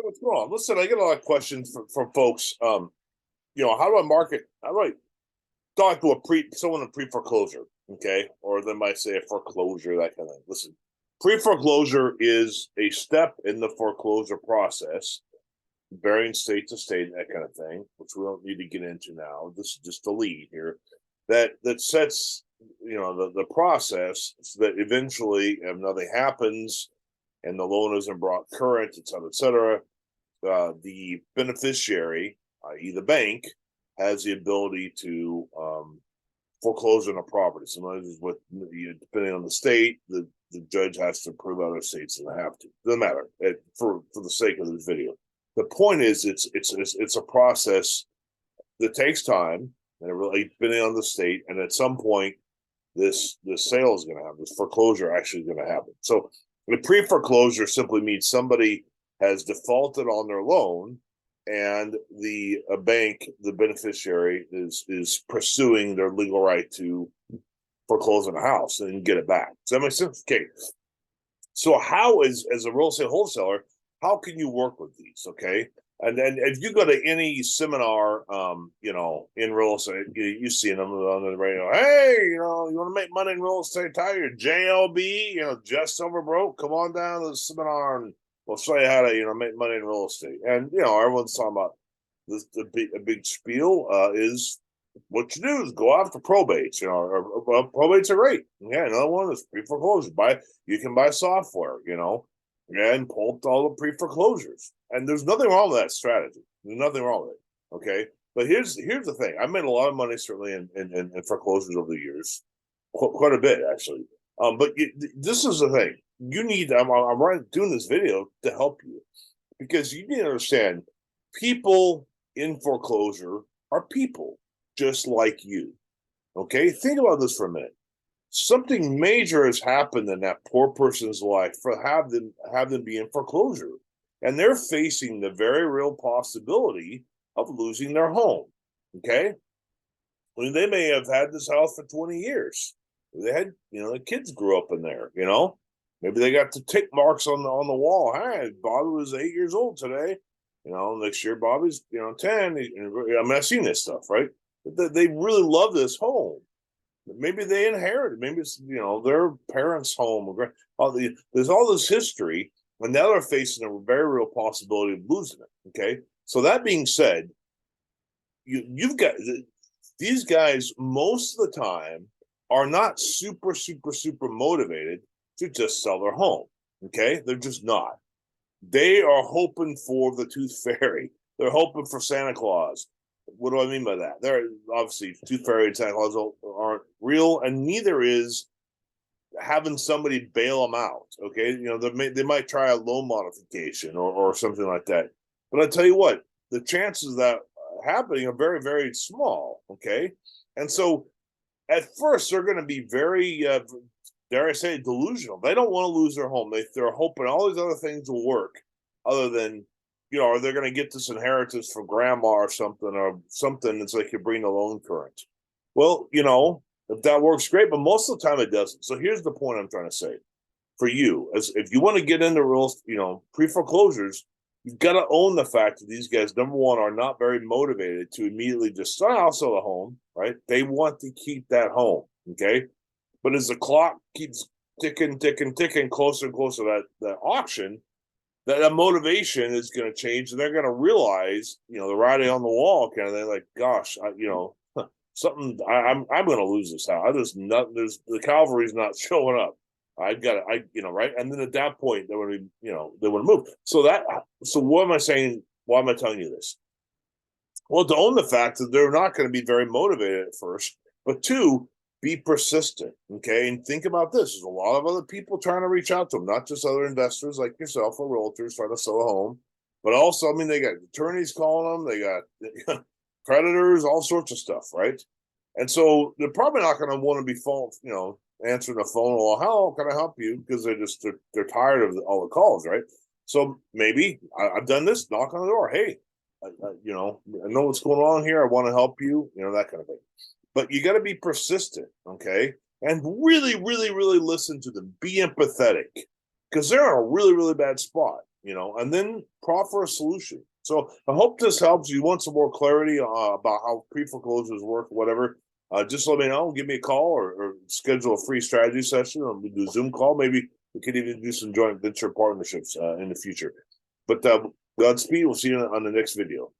what's going on? Listen, I get a lot of questions from folks. How do I market? How do I talk to someone in pre-foreclosure? Okay, or they might say a foreclosure, that kind of thing. Listen, pre-foreclosure is a step in the foreclosure process, varying state to state, that kind of thing, which we don't need to get into now. This is just the lead here that sets the process so that eventually, if nothing happens and the loan isn't brought current, et cetera, the beneficiary, i.e., the bank, has the ability to foreclose on a property. Sometimes, depending on the state, the judge has to approve other states and they have to. Doesn't matter for the sake of this video. The point is, it's a process that takes time, and it really depending on the state. And at some point, this sale is going to happen. This foreclosure actually is going to happen. So the pre-foreclosure simply means somebody has defaulted on their loan, and the bank, the beneficiary, is pursuing their legal right to foreclose on a house and get it back. Does that make sense? Okay. So how as a real estate wholesaler, how can you work with these? Okay. And then if you go to any seminar, in real estate, you see them on the radio. Hey, you want to make money in real estate? Tell your JLB, just over broke. Come on down to the seminar and we'll show you how to, make money in real estate. And everyone's talking about this. A big spiel is what you do is go after probates. Probates are great. Yeah, another one is pre-foreclosure. You can buy software. And pull all the pre-foreclosures. And there's nothing wrong with that strategy. There's nothing wrong with it. Okay. But here's the thing. I made a lot of money certainly in foreclosures over the years. Quite a bit, actually. But this is the thing. I'm doing this video to help you, because you need to understand people in foreclosure are people just like you. Okay. Think about this for a minute. Something major has happened in that poor person's life for have them be in foreclosure, and they're facing the very real possibility of losing their home. Okay, they may have had this house for 20 years. They had, the kids grew up in there. Maybe they got the tick marks on the wall. Hey, Bobby was 8 years old today. Next year Bobby's 10. I've seen this stuff, right? They really love this home. Maybe they inherited. Maybe it's their parents' home. There's all this history, and now they're facing a very real possibility of losing it. Okay, so that being said, you've got these guys most of the time are not super motivated to just sell their home. Okay, they're just not. They are hoping for the tooth fairy. They're hoping for Santa Claus. What do I mean by that? They're obviously tooth fairy and Santa Claus aren't real, and neither is having somebody bail them out. Okay, they might try a loan modification or something like that. But I tell you what, the chances of that happening are very, very small. Okay, and so at first they're going to be very, dare I say, delusional. They don't want to lose their home. They're hoping all these other things will work, other than are they going to get this inheritance from grandma or something that's like you bring the loan current? Well, if that works, great, but most of the time it doesn't. So here's the point I'm trying to say for you: as if you want to get into pre-foreclosures, you've got to own the fact that these guys, number one, are not very motivated to immediately just start out sell the home, right? They want to keep that home, okay? But as the clock keeps ticking closer and closer to that auction, that motivation is going to change, and they're going to realize, the writing on the wall kind of thing. Like, gosh, something. I'm going to lose this house. The cavalry's not showing up. I've got to, right. And then at that point, they would move. So what am I saying? Why am I telling you this? Well, to own the fact that they're not going to be very motivated at first, but two, be persistent, okay? And think about this. There's a lot of other people trying to reach out to them, not just other investors like yourself or realtors trying to sell a home, but also, they got attorneys calling them, they got creditors, all sorts of stuff, right? And so they're probably not going to want to be answering the phone, well, how can I help you? Because they're tired of all the calls, right? So maybe I've done this, knock on the door. Hey, I know what's going on here. I want to help you, that kind of thing. But you got to be persistent, okay? And really, really, really listen to them. Be empathetic, because they're in a really, really bad spot. and then proffer a solution. So I hope this helps. You want some more clarity about how pre-foreclosures work, whatever. Just let me know. Give me a call or schedule a free strategy session. Or we do a Zoom call. Maybe we could even do some joint venture partnerships in the future. But Godspeed. We'll see you on the next video.